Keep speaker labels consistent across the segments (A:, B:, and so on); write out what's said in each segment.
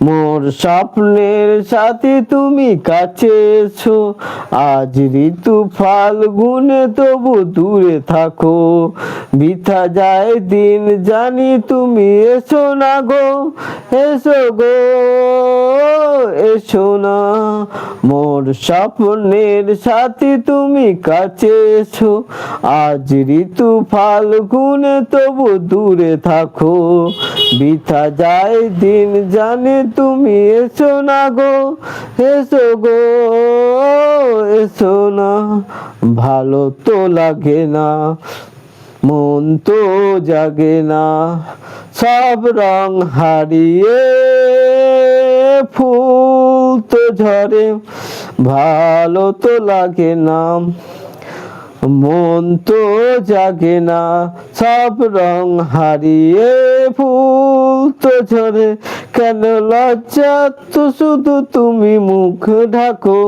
A: মোর স্বপ্নের সাথে তুমি কাছে এসো, আজ ঋতু ফাল্গুনে তবু দূরে থাকো। বৃথা যায় দিন জানি তুমি এসো না গো, এসো গো এসো না। মোর স্বপ্নের সাথে তুমি কাছে এসো, আজ ঋতু ফাল্গুনে তবু দূরে থাকো। বৃথা যায় দিন জানি তুমি এসো না গো, এসো গো এসো না। ভালো তো লাগে না, মন তো জাগে না, সব রং হারিয়ে ফুল তো ঝরে। ভালো তো লাগে না, মন তো জাগে না, সব রং হারিয়ে ফুল তো ঝরে। কেন লজ্জা তো শুধু তুমি মুখ ঢাকো,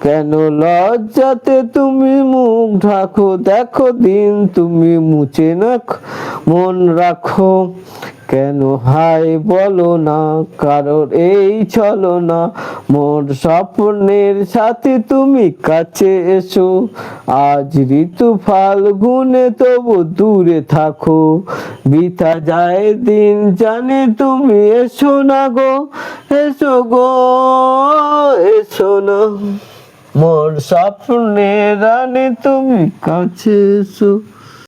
A: কেন লজ্জাতে তুমি মুখ ঢাকো। দেখো দিন তুমি মুছে না মন রাখো, কেন হাই বলো না কারোর এই চলো না। মোর স্বপ্নের সাথে তুমি কাছে এসো, আজ ঋতু ফাল্গুনে তবু দূরে থাকো। বৃথা যায় দিন জানি তুমি এসো না গো, এসো গো এসো না। মোর স্বপ্নের রানী তুমি কাছে এসো।